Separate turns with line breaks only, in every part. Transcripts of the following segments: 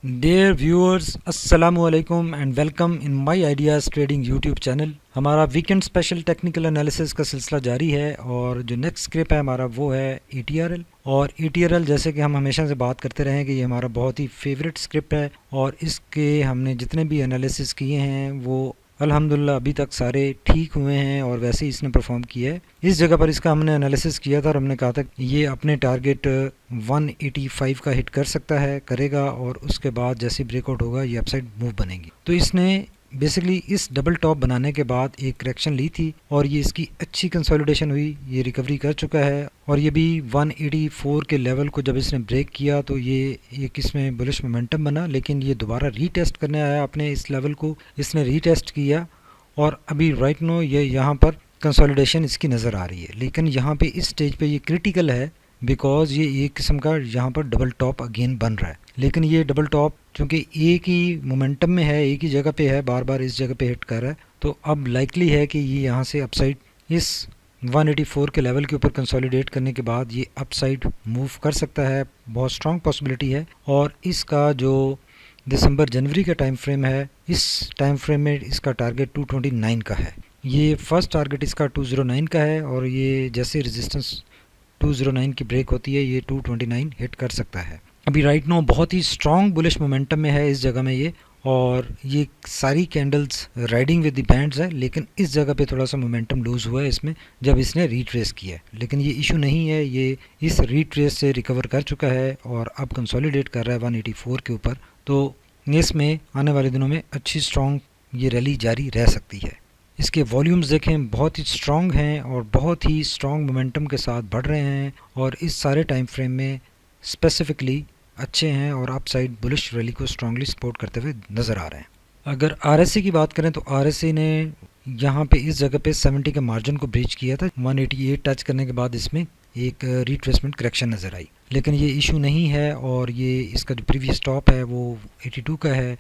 Dear viewers, अस्सलामु अलैकुम and welcome in my ideas trading YouTube channel. हमारा weekend special technical analysis का सिलसिला जारी है और जो नेक्स्ट स्क्रिप है हमारा वो है ATRL। और ATRL जैसे कि हम हमेशा से बात करते रहे हैं कि ये हमारा बहुत ही फेवरेट स्क्रिप्ट है और इसके हमने जितने भी एनालिसिस किए हैं वो अल्हम्दुलिल्लाह अभी तक सारे ठीक हुए हैं और वैसे ही इसने परफॉर्म किया है। इस जगह पर इसका हमने एनालिसिस किया था और हमने कहा था ये अपने टारगेट 185 का हिट कर सकता है, करेगा और उसके बाद जैसे ब्रेकआउट होगा ये अपसाइड मूव बनेगी। तो इसने बेसिकली इस डबल टॉप बनाने के बाद एक करेक्शन ली थी और ये इसकी अच्छी कंसोलिडेशन हुई, ये रिकवरी कर चुका है और ये भी 184 के लेवल को जब इसने ब्रेक किया तो ये एक इसमें बुलिश मोमेंटम बना, लेकिन ये दोबारा रीटेस्ट करने आया अपने इस लेवल को, इसने रीटेस्ट किया और अभी राइट नो ये यहाँ पर कंसोलिडेशन इसकी नज़र आ रही है। लेकिन यहाँ पे इस स्टेज पे ये क्रिटिकल है बिकॉज ये एक किस्म का यहाँ पर डबल टॉप अगेन बन रहा है, लेकिन ये डबल टॉप चूँकि एक ही मोमेंटम में है, एक ही जगह पे है, बार बार इस जगह पे हिट कर रहा है, तो अब लाइकली है कि ये यहाँ से अपसाइड इस 184 के लेवल के ऊपर कंसोलिडेट करने के बाद ये अपसाइड मूव कर सकता है, बहुत स्ट्रॉन्ग पॉसिबिलिटी है। और इसका जो दिसंबर जनवरी का टाइम फ्रेम है, इस टाइम फ्रेम में इसका टारगेट 229 का है। ये फर्स्ट टारगेट इसका 209 का है और ये जैसे रेजिस्टेंस 209 की ब्रेक होती है ये 229 हिट कर सकता है। अभी राइट नो बहुत ही स्ट्रॉन्ग बुलिश मोमेंटम में है इस जगह में ये, और ये सारी candles riding with the bands है, लेकिन इस जगह पे थोड़ा सा मोमेंटम लूज हुआ है इसमें जब इसने रीट्रेस किया है, लेकिन ये इशू नहीं है, ये इस रीट्रेस से रिकवर कर चुका है और अब कंसोलिडेट कर रहा है 184 के ऊपर। तो इसमें आने वाले दिनों में अच्छी स्ट्रॉन्ग ये रैली जारी रह सकती है। इसके वॉल्यूम्स देखें बहुत ही स्ट्रॉन्ग हैं और बहुत ही स्ट्रॉन्ग मोमेंटम के साथ बढ़ रहे हैं और इस सारे टाइम फ्रेम में स्पेसिफिकली अच्छे हैं और अपसाइड बुलिश रैली को स्ट्रांगली सपोर्ट करते हुए नज़र आ रहे हैं। अगर RSI की बात करें तो RSI ने यहाँ पे इस जगह पे 70 के मार्जिन को ब्रीच किया था, 188 टच करने के बाद इसमें एक रिट्रेसमेंट करेक्शन नज़र आई, लेकिन ये इशू नहीं है और ये इसका जो प्रीवियस टॉप है वो 82 का है,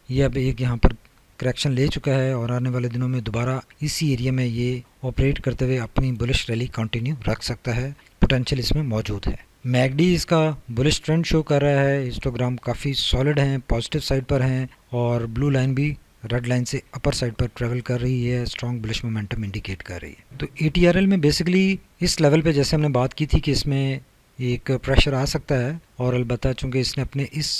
ये अब एक यहाँ पर करेक्शन ले चुका है और आने वाले दिनों में दोबारा इसी एरिया में ये ऑपरेट करते हुए अपनी बुलिश रैली कंटिन्यू रख सकता है, पोटेंशियल इसमें मौजूद है। मैकडी इसका बुलिश ट्रेंड शो कर रहा है, हिस्टोग्राम काफ़ी सॉलिड हैं, पॉजिटिव साइड पर हैं और ब्लू लाइन भी रेड लाइन से अपर साइड पर ट्रेवल कर रही है, स्ट्रॉन्ग बुलिश मोमेंटम इंडिकेट कर रही है। तो ATRL में बेसिकली इस लेवल पे जैसे हमने बात की थी कि इसमें एक प्रेशर आ सकता है और अलबत्ता चूँकि इसने अपने इस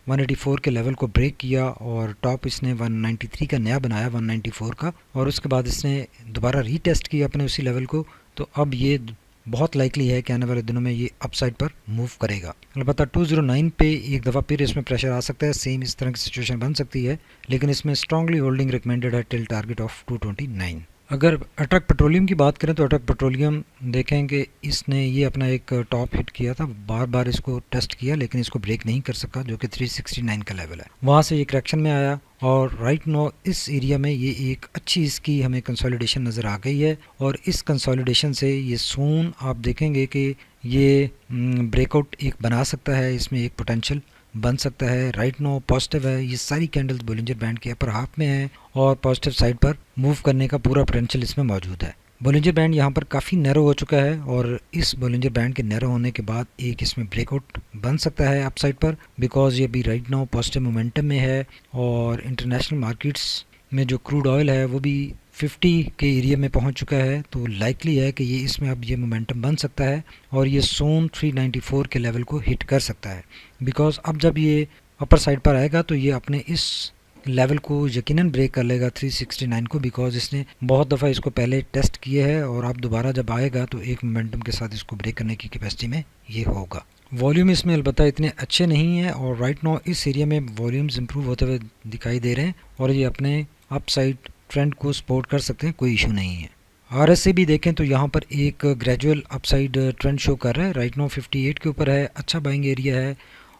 184 के लेवल को ब्रेक किया और टॉप इसने 193 का नया बनाया 194 का, और उसके बाद इसने दोबारा रीटेस्ट किया अपने उसी लेवल को, तो अब ये बहुत लाइकली है कि आने वाले दिनों में ये अपसाइड पर मूव करेगा। अलबत्ता 209 पे एक दफ़ा फिर इसमें प्रेशर आ सकता है, सेम इस तरह की सिचुएशन बन सकती है, लेकिन इसमें स्ट्रांगली होल्डिंग रिकमेंडेड है टिल टारगेट ऑफ 229। अगर अटक पेट्रोलियम की बात करें तो अटक पेट्रोलियम देखें कि इसने ये अपना एक टॉप हिट किया था, बार बार इसको टेस्ट किया लेकिन इसको ब्रेक नहीं कर सका, जो कि 369 का लेवल है, वहाँ से ये करेक्शन में आया और राइट नो इस एरिया में ये एक अच्छी इसकी हमें कंसोलिडेशन नज़र आ गई है और इस कंसोलिडेशन से ये सून आप देखेंगे कि ये ब्रेकआउट एक बना सकता है, इसमें एक पोटेंशियल बन सकता है। राइट नो पॉजिटिव है, ये सारी कैंडल्स बोलिंजर बैंड के अपर हाफ में है और पॉजिटिव साइड पर मूव करने का पूरा पोटेंशियल इसमें मौजूद है। बोलिंजर बैंड यहाँ पर काफ़ी नैरो हो चुका है और इस बोलिंजर बैंड के नैरो होने के बाद एक इसमें ब्रेकआउट बन सकता है अपसाइड पर, बिकॉज ये भी राइट नाउ पॉजिटिव मोमेंटम में है और इंटरनेशनल मार्केट्स में जो क्रूड ऑयल है वो भी 50 के एरिया में पहुंच चुका है, तो लाइकली है कि ये इसमें अब ये मोमेंटम बन सकता है और ये सोन 394 के लेवल को हिट कर सकता है, बिकॉज अब जब ये अपर साइड पर आएगा तो ये अपने इस लेवल को यकीनन ब्रेक कर लेगा 369 को, बिकॉज इसने बहुत दफ़ा इसको पहले टेस्ट किए है और अब दोबारा जब आएगा तो एक मोमेंटम के साथ इसको ब्रेक करने की कैपेसिटी में ये होगा। वॉल्यूम इसमें अलबत्ता इतने अच्छे नहीं है और राइट नाउ इस एरिया में वॉल्यूम्स इंप्रूव होते हुए दिखाई दे रहे हैं और ये अपने अपसाइड ट्रेंड को सपोर्ट कर सकते हैं, कोई इशू नहीं है। RSI भी देखें तो यहाँ पर एक ग्रेजुअल अपसाइड ट्रेंड शो कर रहा है, राइट नाउ 58 के ऊपर है, अच्छा बाइंग एरिया है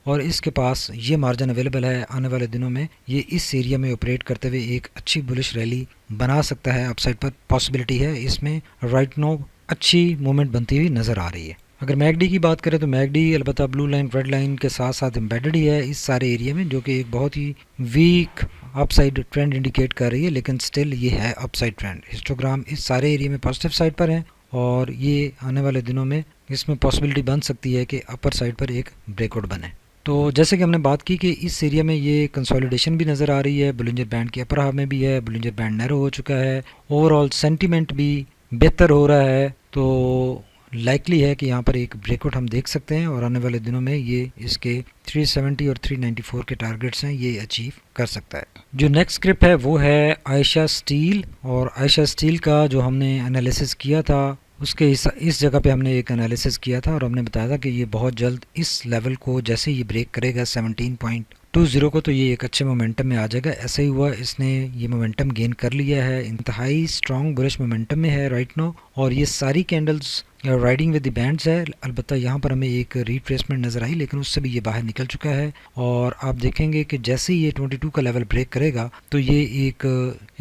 और इसके पास ये मार्जिन अवेलेबल है, आने वाले दिनों में ये इस एरिया में ऑपरेट करते हुए एक अच्छी बुलिश रैली बना सकता है, अपसाइड पर पॉसिबिलिटी है इसमें, राइट नाउ अच्छी मूवमेंट बनती हुई नज़र आ रही है। अगर मैकडी की बात करें तो मैकडी अलबत्ता ब्लू लाइन रेड लाइन के साथ साथ एम्बेडेड ही है इस सारे एरिया में, जो कि एक बहुत ही वीक अपसाइड ट्रेंड इंडिकेट कर रही है, लेकिन स्टिल ये है अपसाइड ट्रेंड। हिस्टोग्राम इस सारे एरिया में पॉजिटिव साइड पर है और ये आने वाले दिनों में इसमें पॉसिबिलिटी बन सकती है कि अपर साइड पर एक ब्रेकआउट बने। तो जैसे कि हमने बात की कि इस एरिया में ये कंसोलिडेशन भी नज़र आ रही है, बुलिंजर बैंड के अपर हाफ में भी है, बुलिंजर बैंड नैरो हो चुका है, ओवरऑल सेंटीमेंट भी बेहतर हो रहा है। तो लाइकली है कि यहाँ पर एक ब्रेकआउट हम देख सकते हैं और आने वाले दिनों में ये इसके 370 और 394 के टारगेट्स हैं, ये अचीव कर सकता है। जो नेक्स्ट स्क्रिप्ट है वो है आयशा स्टील, और आयशा स्टील का जो हमने एनालिसिस किया था उसके इस जगह पे हमने एक एनालिसिस किया था और हमने बताया था कि ये बहुत जल्द इस लेवल को जैसे ये ब्रेक करेगा 17.20 को, तो ये एक अच्छे मोमेंटम में आ जाएगा। ऐसा ही हुआ, इसने ये मोमेंटम गेन कर लिया है, इंतहाई स्ट्रॉन्ग बुलिश मोमेंटम में है राइट नाउ, और ये सारी candles riding with the bands है। अलबत्ता यहाँ पर हमें एक रिट्रेसमेंट नज़र आई, लेकिन उससे भी ये बाहर निकल चुका है। और आप देखेंगे कि जैसे ही ये 22 का लेवल ब्रेक करेगा तो ये एक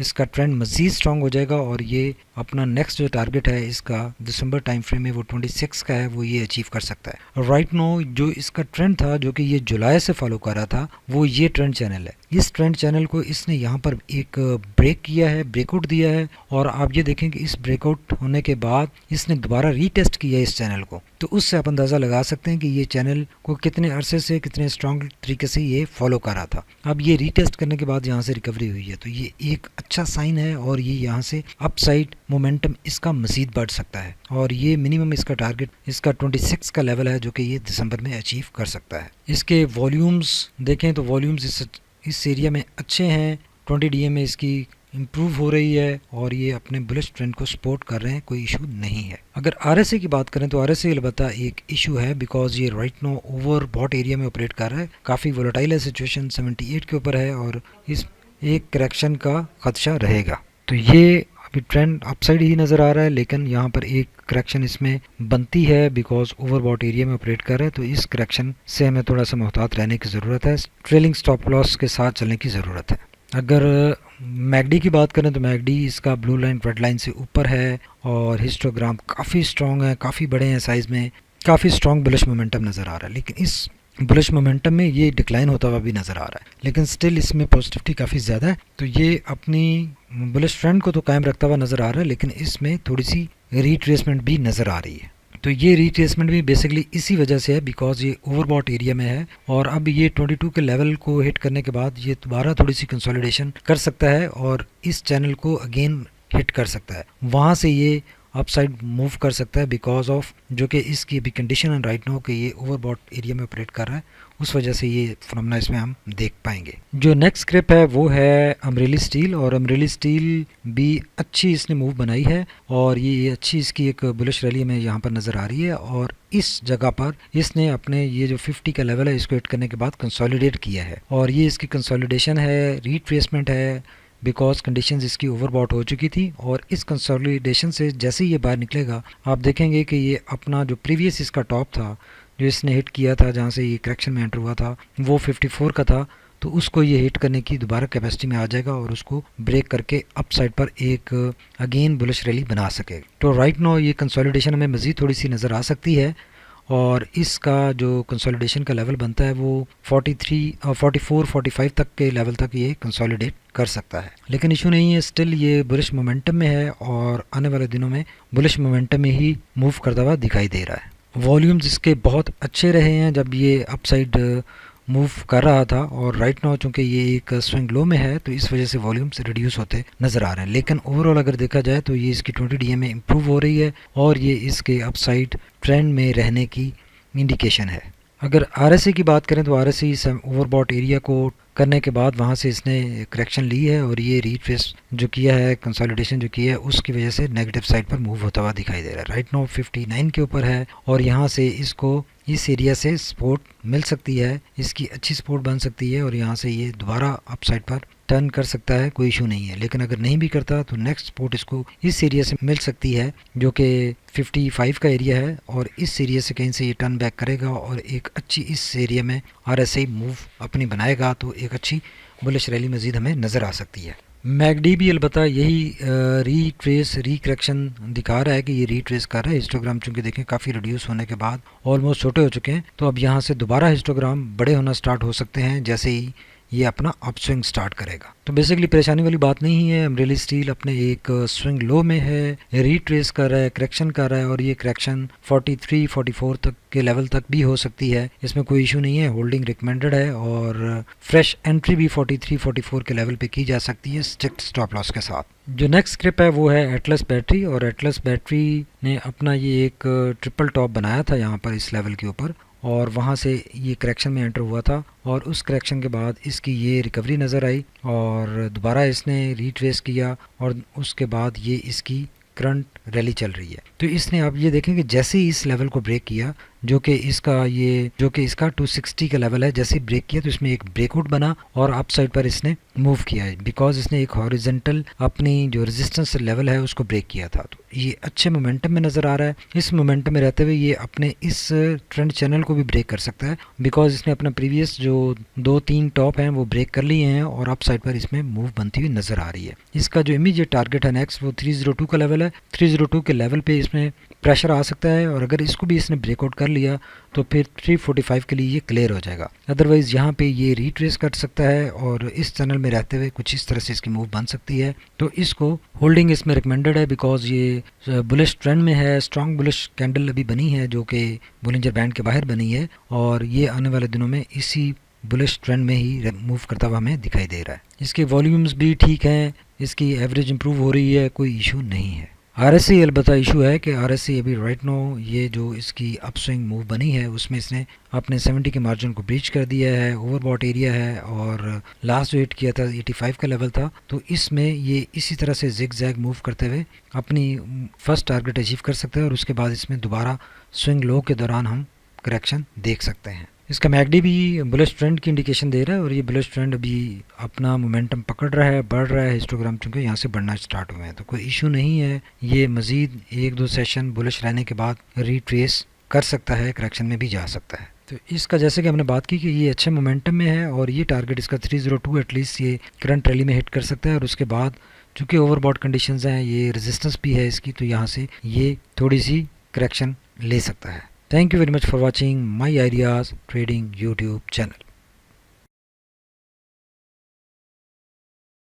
इसका ट्रेंड मज़ीद स्ट्रॉन्ग हो जाएगा और ये अपना नेक्स्ट जो टारगेट है इसका दिसंबर टाइम फ्रेम में वो 26 का है, वो ये अचीव कर सकता है। राइट नाउ जो इसका ट्रेंड था जो कि ये जुलाई से फॉलो कर रहा था, वो ये ट्रेंड चैनल है। इस ट्रेंड चैनल को इसने यहाँ पर एक ब्रेक किया है, ब्रेकआउट दिया है, और आप ये देखेंगे इस ब्रेकआउट होने के बाद इसने दोबारा रीटेस्ट किया इस चैनल को, तो उससे आप अंदाज़ा लगा सकते हैं कि ये चैनल को कितने अरसे से कितने स्ट्रॉन्ग तरीके से ये फॉलो कर रहा था। अब ये रीटेस्ट करने के बाद यहाँ से रिकवरी हुई है, तो ये एक अच्छा साइन है और ये यहाँ से अपसाइड मोमेंटम इसका मज़ीद बढ़ सकता है, और ये मिनिमम इसका टारगेट इसका 26 का लेवल है जो कि ये दिसंबर में अचीव कर सकता है। इसके वॉल्यूम्स देखें तो वॉल्यूम्स इस एरिया में अच्छे हैं, 20 DM में इसकी इम्प्रूव हो रही है और ये अपने बुलिश ट्रेंड को सपोर्ट कर रहे हैं, कोई इशू नहीं है। अगर RSI की बात करें तो RSI अलबत्ता एक इशू है, बिकॉज ये right now over bot area में ऑपरेट कर रहा है, काफ़ी वोलेटाइल है सिचुएशन, 78 के ऊपर है और इस एक करेक्शन का खदशा रहेगा। तो ये अभी ट्रेंड अपसाइड ही नज़र आ रहा है, लेकिन यहाँ पर एक करेक्शन इसमें बनती है बिकॉज ओवरबॉट एरिया में ऑपरेट कर रहा है, तो इस करेक्शन से हमें थोड़ा सा मोहतात रहने की ज़रूरत है, ट्रेलिंग स्टॉप लॉस के साथ चलने की ज़रूरत है। अगर मैकडी की बात करें तो मैकडी इसका ब्लू लाइन रेड लाइन से ऊपर है और हिस्टोग्राम काफ़ी स्ट्रॉन्ग है, काफ़ी बड़े हैं साइज़ में, काफ़ी स्ट्रॉन्ग बुलिश मोमेंटम नज़र आ रहा है, लेकिन इस बुलिश मोमेंटम में ये डिक्लाइन होता हुआ भी नज़र आ रहा है, लेकिन स्टिल इसमें पॉजिटिविटी काफ़ी ज़्यादा है, तो ये अपनी बुलिश ट्रेंड को तो कायम रखता हुआ नज़र आ रहा है, लेकिन इसमें थोड़ी सी रिट्रेसमेंट भी नज़र आ रही है। तो ये रिट्रेसमेंट भी बेसिकली इसी वजह से है बिकॉज ये ओवरबॉट एरिया में है और अब ये 22 के लेवल को हिट करने के बाद ये दोबारा थोड़ी सी कंसोलिडेशन कर सकता है और इस चैनल को अगेन हिट कर सकता है, वहाँ से ये अपसाइड मूव कर सकता है बिकॉज ऑफ जो कि इसकी अभी कंडीशन है राइट नाउ कि ये ओवरबॉट एरिया में ऑपरेट कर रहा है, उस वजह से ये फिनोमेना इसमें हम देख पाएंगे। जो नेक्स्ट स्क्रिप है वो है अमरेली स्टील, और अमरेली स्टील भी अच्छी इसने मूव बनाई है और ये अच्छी इसकी एक बुलिश रैली में यहाँ पर नज़र आ रही है और इस जगह पर इसने अपने ये जो 50 का लेवल है इसको हिट करने के बाद कंसोलिडेट किया है और ये इसकी कंसोलिडेशन है, रिट्रेसमेंट है बिकॉज कंडीशंस इसकी ओवरबॉट हो चुकी थी और इस कंसोलिडेशन से जैसे ही ये बाहर निकलेगा आप देखेंगे कि ये अपना जो प्रीवियस इसका टॉप था जो इसने हिट किया था जहाँ से ये करेक्शन में एंटर हुआ था वो 54 का था, तो उसको ये हिट करने की दोबारा कैपेसिटी में आ जाएगा और उसको ब्रेक करके अप साइड पर एक अगेन बुलिश रैली बना सकेगा। तो राइट नाउ ये कंसोलिडेशन हमें मज़ीद थोड़ी सी नज़र आ सकती है और इसका जो कंसोलिडेशन का लेवल बनता है वो 44-45 तक के लेवल तक ये कंसोलिडेट कर सकता है, लेकिन इशू नहीं है, स्टिल ये बुलिश मोमेंटम में है और आने वाले दिनों में बुलिश मोमेंटम में ही मूव करता हुआ दिखाई दे रहा है। वॉल्यूम्स इसके बहुत अच्छे रहे हैं जब ये अपसाइड मूव कर रहा था और राइट नाउ चूँकि ये एक स्विंग लो में है तो इस वजह से वॉल्यूम्स रिड्यूस होते नज़र आ रहे हैं, लेकिन ओवरऑल अगर देखा जाए तो ये इसकी 20 DM में इम्प्रूव हो रही है और ये इसके अपसाइड ट्रेंड में रहने की इंडिकेशन है। अगर RSI की बात करें तो RSI इस ओवरबॉट एरिया को करने के बाद वहाँ से इसने करेक्शन ली है और ये रिट्रेस जो किया है, कंसोलिडेशन जो किया है, उसकी वजह से नेगेटिव साइड पर मूव होता हुआ दिखाई दे रहा है। राइट नाउ 59 के ऊपर है और यहाँ से इसको इस एरिया से सपोर्ट मिल सकती है, इसकी अच्छी सपोर्ट बन सकती है और यहाँ से ये दोबारा अप साइड पर टर्न कर सकता है, कोई इशू नहीं है, लेकिन अगर नहीं भी करता तो नेक्स्ट सपोर्ट इसको इस एरिया से मिल सकती है जो कि 55 का एरिया है और इस एरिया से कहीं से ये टर्न बैक करेगा और एक अच्छी इस एरिया में RSI मूव अपनी बनाएगा तो एक अच्छी बुलिश रैली मज़ीद हमें नज़र आ सकती है। मैकडी भी अलबत्ता यही रिकरेक्शन दिखा रहा है कि ये रिट्रेस कर रहा है, हिस्टोग्राम चूँकि देखें काफ़ी रिड्यूस होने के बाद ऑलमोस्ट छोटे हो चुके हैं, तो अब यहाँ से दोबारा हिस्टोग्राम बड़े होना स्टार्ट हो सकते हैं जैसे ही ये अपना अप स्विंग स्टार्ट करेगा। तो बेसिकली परेशानी वाली बात नहीं है। अमरेली स्टील अपने एक स्विंग लो में है, रिट्रेस कर रहा है, करेक्शन कर रहा है, और ये करेक्शन 43 44 तक के लेवल तक भी हो सकती है, इसमें कोई इशू नहीं है। होल्डिंग रिकमेंडेड है और फ्रेश एंट्री भी 43 44 के लेवल पे की जा सकती है स्ट्रिक्ट स्टॉप लॉस के साथ। जो नेक्स्ट स्क्रिप है वो है एटलस बैटरी, और एटलस बैटरी ने अपना ये एक ट्रिपल टॉप बनाया था यहाँ पर इस लेवल के ऊपर, और वहाँ से ये करेक्शन में एंटर हुआ था, और उस करेक्शन के बाद इसकी ये रिकवरी नज़र आई और दोबारा इसने रिट्रेस किया, और उसके बाद ये इसकी करंट रैली चल रही है। तो इसने आप ये देखें कि जैसे ही इस लेवल को ब्रेक किया, जो कि इसका 260 का लेवल है, जैसे ही ब्रेक किया तो इसमें एक ब्रेकआउट बना और अप साइड पर इसने मूव किया है, बिकॉज इसने एक हॉरिजेंटल अपनी जो रेजिस्टेंस लेवल है उसको ब्रेक किया था। तो ये अच्छे मोमेंटम में नज़र आ रहा है। इस मोमेंटम में रहते हुए ये अपने इस ट्रेंड चैनल को भी ब्रेक कर सकता है, बिकॉज इसने अपना प्रीवियस जो 2-3 टॉप हैं वो ब्रेक कर लिए हैं और अप साइड पर इसमें मूव बनती हुई नज़र आ रही है। इसका जो इमीडिएट टारगेट है नेक्स्ट वो 302 का लेवल है। 302 के लेवल पे इसमें प्रेशर आ सकता है, और अगर इसको भी इसने ब्रेकआउट कर लिया तो फिर 345 के लिए ये क्लियर हो जाएगा। अदरवाइज़ यहाँ पे ये रिट्रेस कर सकता है और इस चैनल में रहते हुए कुछ इस तरह से इसकी मूव बन सकती है। तो इसको होल्डिंग इसमें रिकमेंडेड है, बिकॉज ये बुलिश ट्रेंड में है। स्ट्रॉन्ग बुलिश कैंडल अभी बनी है जो कि बोलिंजर बैंड के बाहर बनी है, और ये आने वाले दिनों में इसी बुलिश ट्रेंड में ही मूव करता हुआ हमें दिखाई दे रहा है। इसके वॉल्यूम्स भी ठीक हैं, इसकी एवरेज इंप्रूव हो रही है, कोई इशू नहीं है। RSI अलबत्ता इशू है कि RSI अभी राइट नो ये जो इसकी अपस्विंग मूव बनी है उसमें इसने अपने 70 के मार्जिन को ब्रीच कर दिया है, ओवरबॉट एरिया है, और लास्ट जो हिट किया था 85 का लेवल था। तो इसमें ये इसी तरह से जिग जैग मूव करते हुए अपनी फर्स्ट टारगेट अचीव कर सकते हैं, और उसके बाद इसमें दोबारा स्विंग लो के दौरान हम करेक्शन देख सकते हैं। इसका मैकडी भी बुलिश ट्रेंड की इंडिकेशन दे रहा है, और ये बुलिश ट्रेंड अभी अपना मोमेंटम पकड़ रहा है, बढ़ रहा है। हिस्टोग्राम चूँकि यहाँ से बढ़ना स्टार्ट हुए हैं तो कोई इशू नहीं है। ये मज़ीद 1-2 सेशन बुलिश रहने के बाद रिट्रेस कर सकता है, करेक्शन में भी जा सकता है। तो इसका जैसे कि हमने बात की कि ये अच्छे मोमेंटम में है, और ये टारगेट इसका 302 एटलीस्ट ये करंट रैली में हिट कर सकता है, और उसके बाद चूँकि ओवरबॉट कंडीशंस हैं, ये रेजिस्टेंस भी है इसकी, तो यहाँ से ये थोड़ी सी करेक्शन ले सकता है। Thank you very much for watching my ideas trading YouTube channel.